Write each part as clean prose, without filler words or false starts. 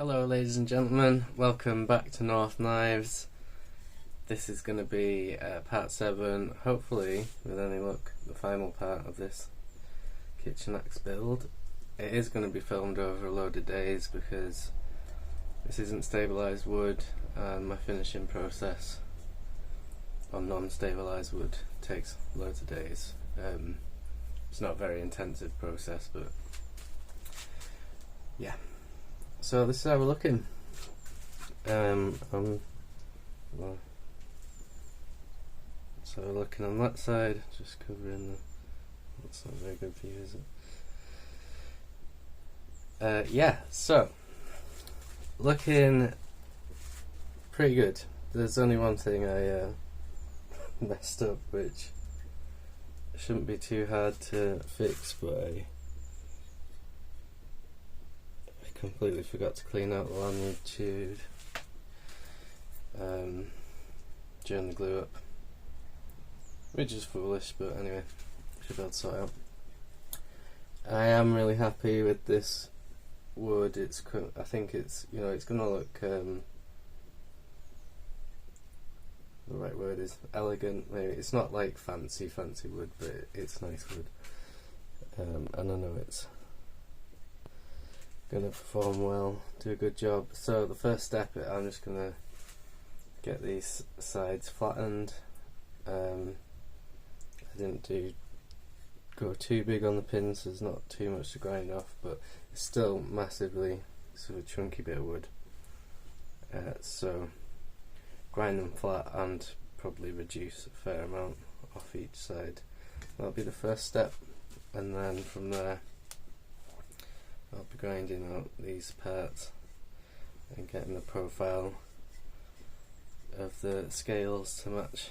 Hello ladies and gentlemen, welcome back to North Knives. This is going to be part 7, hopefully with any luck the final part of this kitchen axe build. It is going to be filmed over a load of days because this isn't stabilised wood and my finishing process on non-stabilised wood takes loads of days. It's not a very intensive process, but yeah. So this is how we're looking. Well, so we're looking on that side, just covering the. That's not a very good view, is it? Yeah. So looking pretty good. There's only one thing I messed up, which shouldn't be too hard to fix, but I completely forgot to clean out the lanyard tube during the glue up, which is foolish, but anyway, should be able to sort it out. I am really happy with this wood. I think it's it's gonna look the right word is elegant. Maybe it's not like fancy wood, but it's nice wood, and I know it's going to perform well, do a good job. So the first step, I'm just going to get these sides flattened. I didn't go too big on the pins, so there's not too much to grind off, but it's still massively sort of chunky bit of wood. So grind them flat and probably reduce a fair amount off each side. That'll be the first step, and then from there I'll be grinding out these parts and getting the profile of the scales to match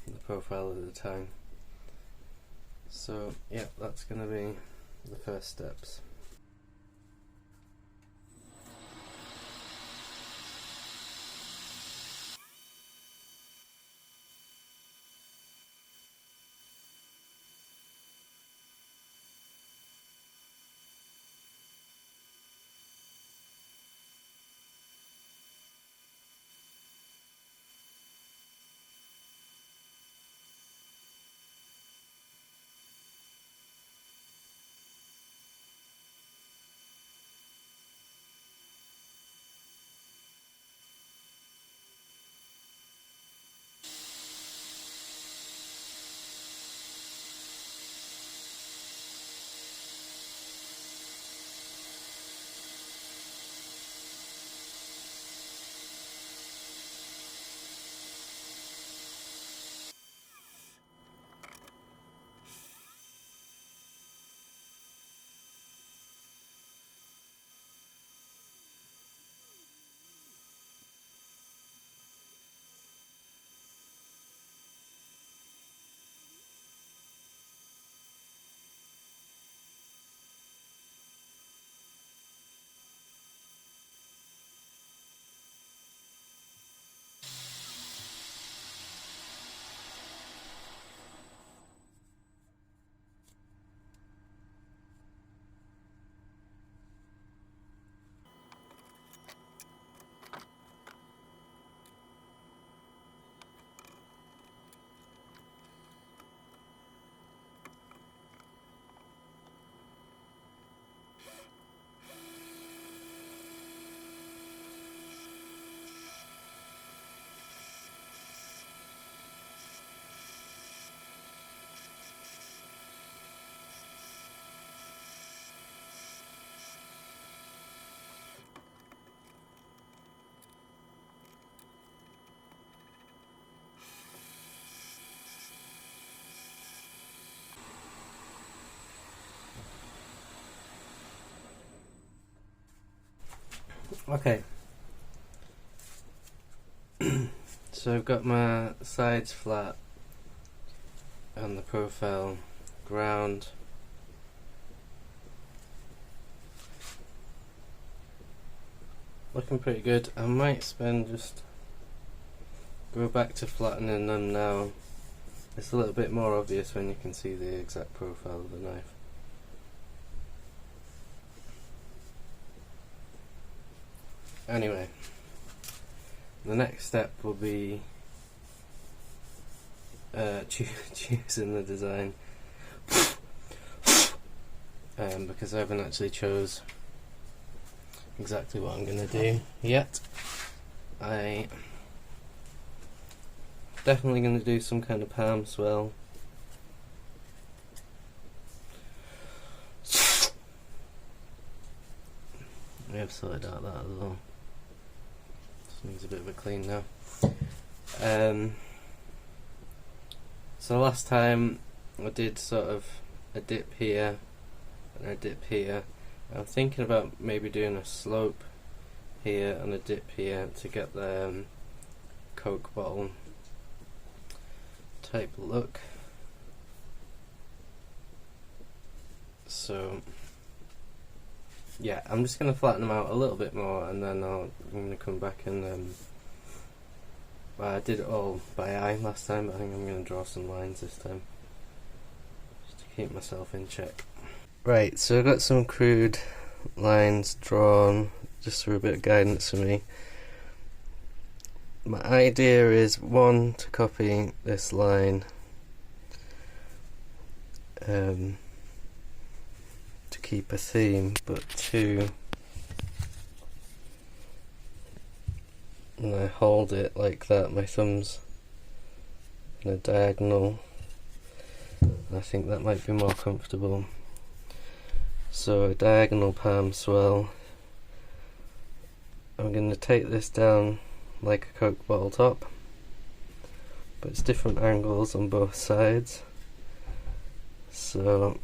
the profile of the tang. So yeah, that's going to be the first steps. Okay, so I've got my sides flat and the profile ground. Looking pretty good. I might go back to flattening them now. It's a little bit more obvious when you can see the exact profile of the knife. Anyway, the next step will be choosing the design, because I haven't actually chose exactly what I'm going to do yet. I definitely going to do some kind of palm swell. We have sorted out that as well. Just needs a bit of a clean now. So last time I did sort of a dip here and a dip here. I'm thinking about maybe doing a slope here and a dip here to get the Coke bottle type look. So yeah, I'm just going to flatten them out a little bit more, and then I'm going to come back and well, I did it all by eye last time, but I think I'm going to draw some lines this time just to keep myself in check. Right, so I've got some crude lines drawn just for a bit of guidance for me. My idea is, one, to copy this line to keep a theme, but two, and I hold it like that, my thumb's in a diagonal. I think that might be more comfortable. So a diagonal palm swell. I'm going to take this down like a Coke bottle top, but it's different angles on both sides, so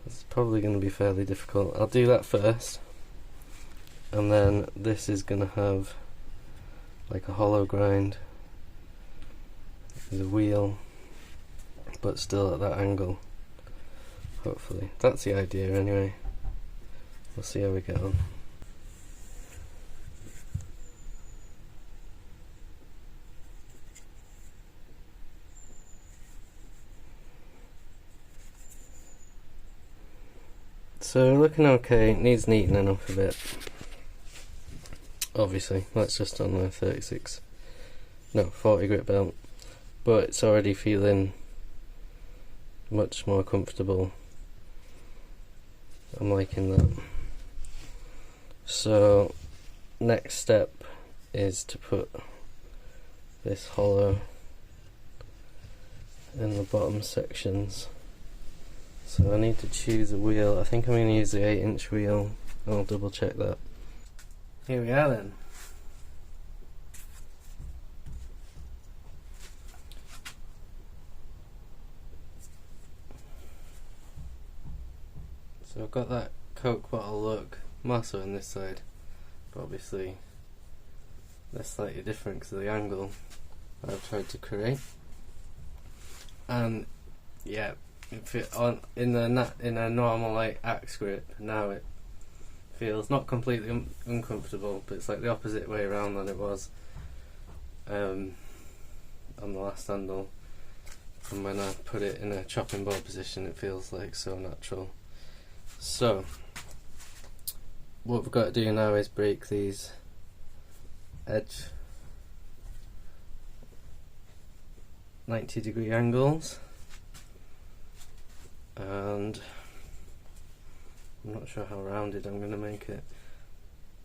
it's probably going to be fairly difficult. I'll do that first, and then this is going to have like a hollow grind with a wheel, but still at that angle. Hopefully. That's the idea anyway. We'll see how we get on. So looking okay, it needs neatening up a bit. Obviously, that's just on the 40 grit belt, but it's already feeling much more comfortable. I'm liking that. So next step is to put this hollow in the bottom sections. So I need to choose a wheel. I think I'm going to use the 8-inch wheel. I'll double check that. Here we are then. So I've got that Coke bottle look, more so on this side, but obviously they're slightly different because of the angle I've tried to create. And yeah, in a normal like axe grip, now it feels not completely uncomfortable, but it's like the opposite way around than it was on the last handle. And when I put it in a chopping board position, it feels like so natural. So what we've got to do now is break these edge 90-degree angles, and I'm not sure how rounded I'm going to make it,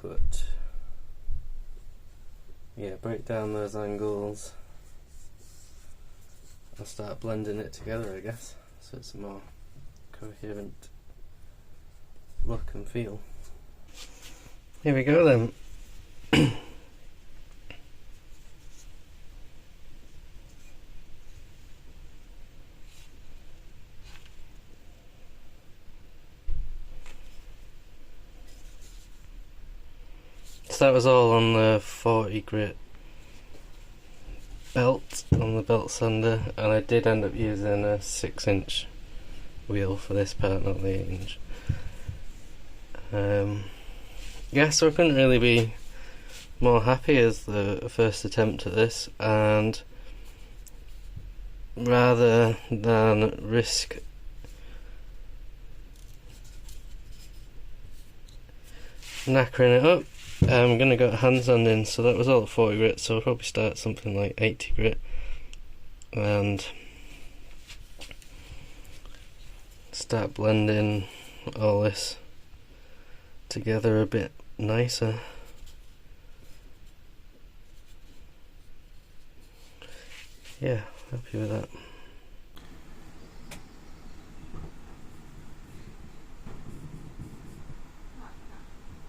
but yeah, break down those angles and start blending it together, I guess, so it's a more coherent look and feel. Here we go then. So that was all on the 40 grit belt on the belt sander, and I did end up using a 6-inch wheel for this part, not the 8-inch. Yeah, so I couldn't really be more happy as the first attempt at this, and rather than risk knackering it up. I'm going to go hand sanding, so that was all at 40 grit, so I'll probably start at something like 80 grit and start blending all this together a bit nicer. Yeah, happy with that.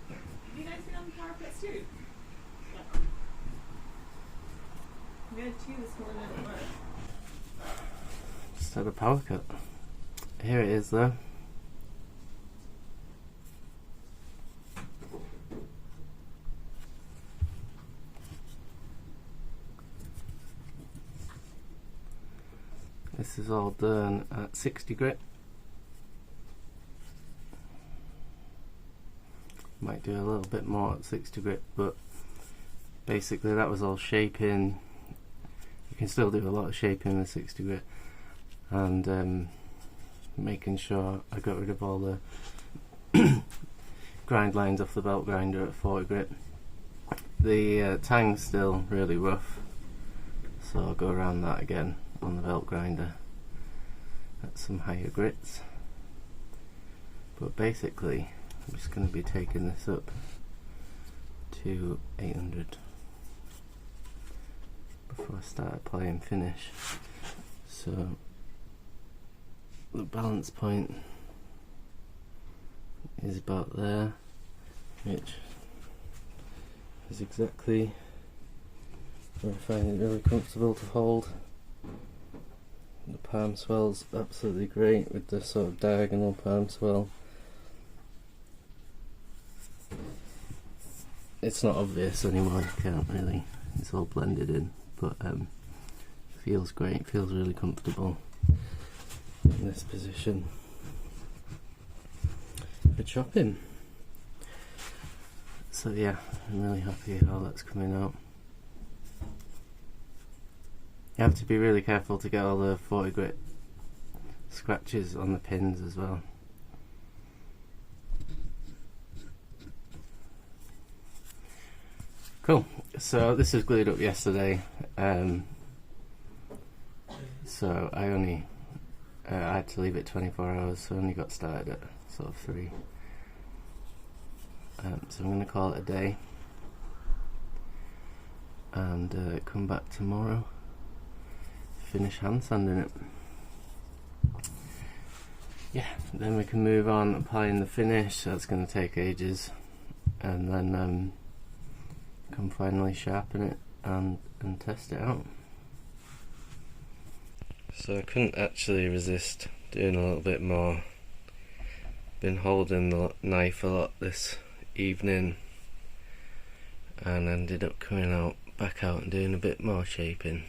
Have you guys been on the power cuts too? We had 2 this morning at work. Just had a power cut. Here it is though. This is all done at 60 grit. Might do a little bit more at 60 grit, but basically that was all shaping. You can still do a lot of shaping with 60 grit, and making sure I got rid of all the grind lines off the belt grinder at 40 grit. The tang's still really rough, so I'll go around that again on the belt grinder at some higher grits. But basically I'm just going to be taking this up to 800 before I start applying finish. So the balance point is about there, which is exactly where I find it really comfortable to hold. The palm swell's absolutely great with the sort of diagonal palm swell. It's not obvious anymore, you can't really, it's all blended in, but feels great, feels really comfortable in this position for chopping. So yeah, I'm really happy how that's coming out. You have to be really careful to get all the 40 grit scratches on the pins as well. Cool, so this was glued up yesterday, so I had to leave it 24 hours, so I only got started at sort of 3. So I'm going to call it a day and come back tomorrow, finish hand sanding it. Yeah, then we can move on applying the finish. That's going to take ages, and then can finally sharpen it and test it out. So I couldn't actually resist doing a little bit more. Been holding the knife a lot this evening and ended up coming back out and doing a bit more shaping.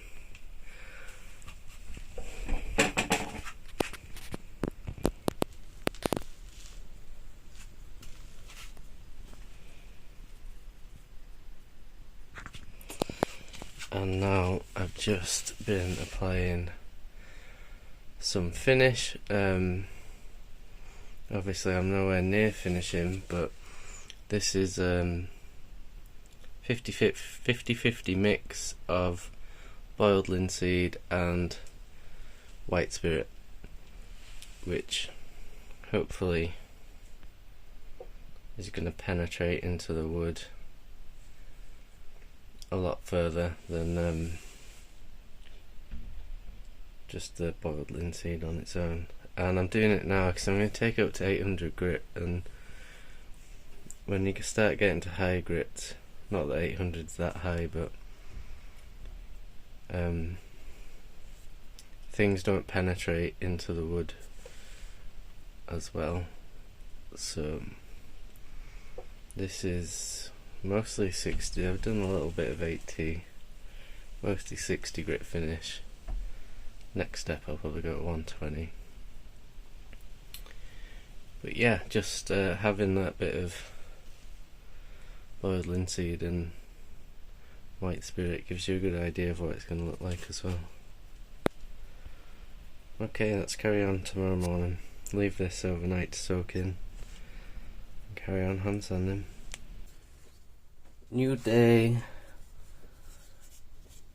And now I've just been applying some finish. Obviously I'm nowhere near finishing, but this is 50-50 mix of boiled linseed and white spirit, which hopefully is going to penetrate into the wood a lot further than just the boiled linseed on its own. And I'm doing it now because I'm going to take it up to 800 grit, and when you start getting to high grits, not that 800's that high, but things don't penetrate into the wood as well. So this is mostly 60. I've done a little bit of 80, mostly 60 grit finish. Next step I'll probably go at 120. But yeah, just having that bit of boiled linseed and white spirit gives you a good idea of what it's going to look like as well. Okay, let's carry on tomorrow morning. Leave this overnight to soak in and carry on hand sanding. new day,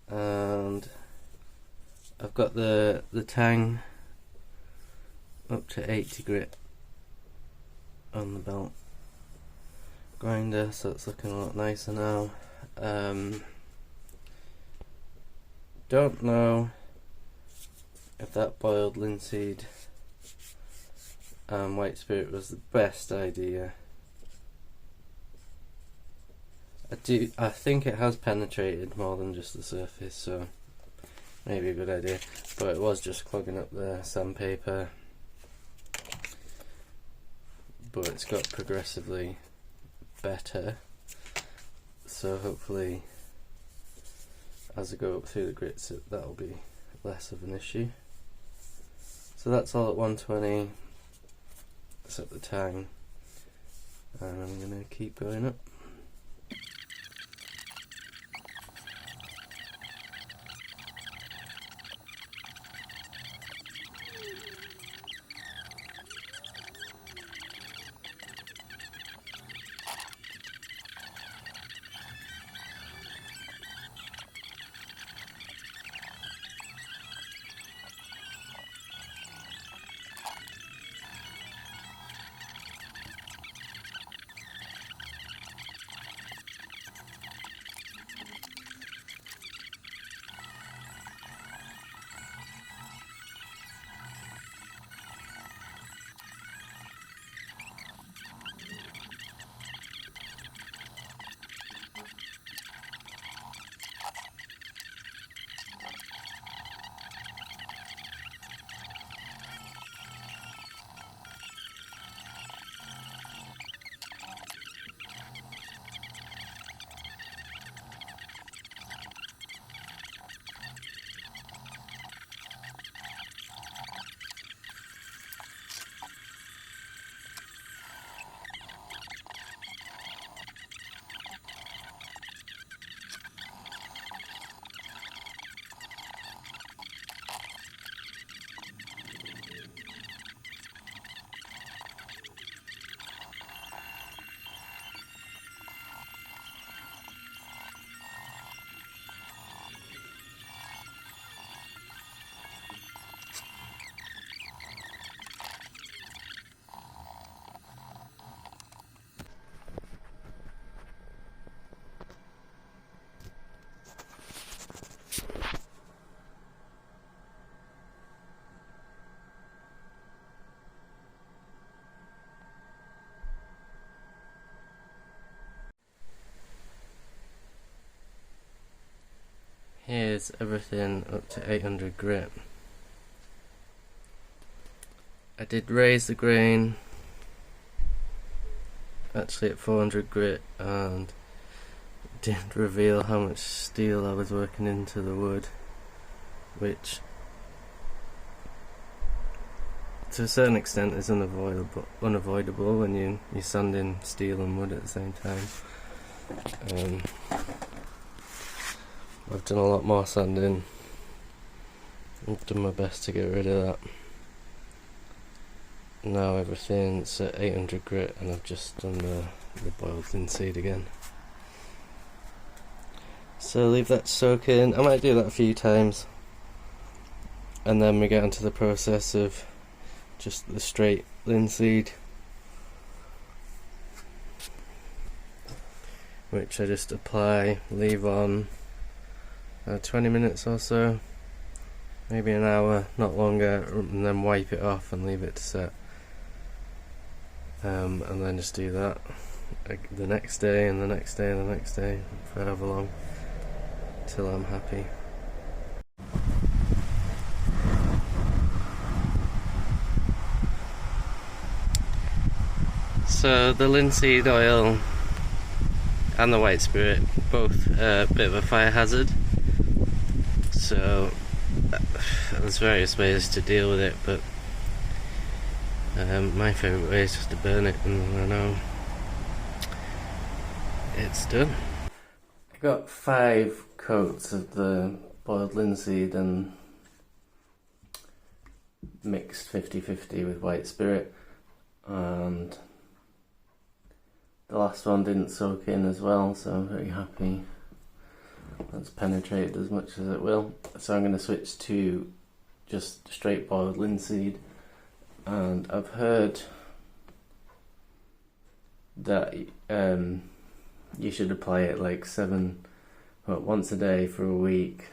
and I've got the tang up to 80 grit on the belt grinder, so it's looking a lot nicer now. Don't know if that boiled linseed and white spirit was the best idea. I think it has penetrated more than just the surface, so maybe a good idea, but it was just clogging up the sandpaper. But it's got progressively better, so hopefully as I go up through the grits that'll be less of an issue. So that's all at 120, set the tang, and I'm going to keep going up. Here's everything up to 800 grit. I did raise the grain actually at 400 grit and did reveal how much steel I was working into the wood, which to a certain extent is unavoidable when you're sanding steel and wood at the same time. I've done a lot more sanding. I've done my best to get rid of that. Now everything's at 800 grit and I've just done the boiled linseed again. So leave that soaking. I might do that a few times. And then we get onto the process of just the straight linseed, which I just apply, leave on 20 minutes or so, maybe an hour, not longer, and then wipe it off and leave it to set. And then just do that the next day and the next day and the next day for however long till I'm happy. So the linseed oil and the white spirit, both a bit of a fire hazard, so there's various ways to deal with it, but my favourite way is just to burn it, and I know it's done. I got 5 coats of the boiled linseed and mixed 50-50 with white spirit, and The last one didn't soak in as well, so I'm very happy that's penetrated as much as it will. So I'm going to switch to just straight boiled linseed, and I've heard that you should apply it like once a day for a week,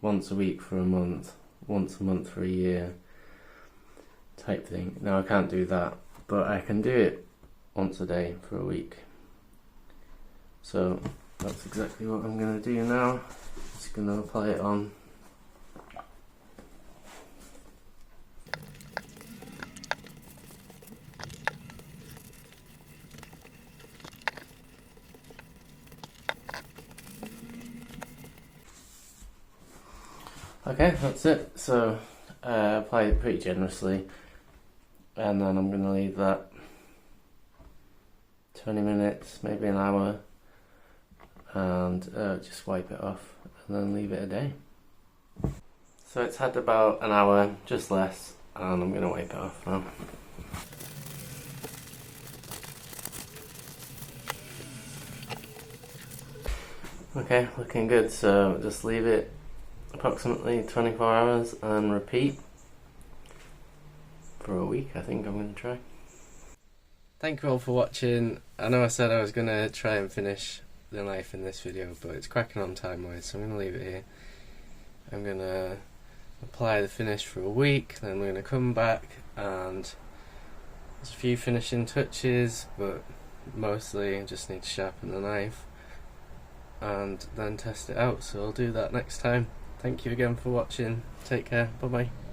once a week for a month, once a month for a year type thing. Now I can't do that, but I can do it once a day for a week. So that's exactly what I'm going to do now. Just going to apply it on. Okay, that's it. So apply it pretty generously, and then I'm going to leave that 20 minutes, maybe an hour, and just wipe it off and then leave it a day. So it's had about an hour, just less, and I'm going to wipe it off now. Okay, looking good, so just leave it approximately 24 hours and repeat for a week. I think I'm going to try. Thank you all for watching. I know I said I was going to try and finish the knife in this video, but it's cracking on time-wise, so I'm going to leave it here. I'm going to apply the finish for a week, then we're going to come back and there's a few finishing touches, but mostly I just need to sharpen the knife and then test it out, so I'll do that next time. Thank you again for watching. Take care. Bye bye.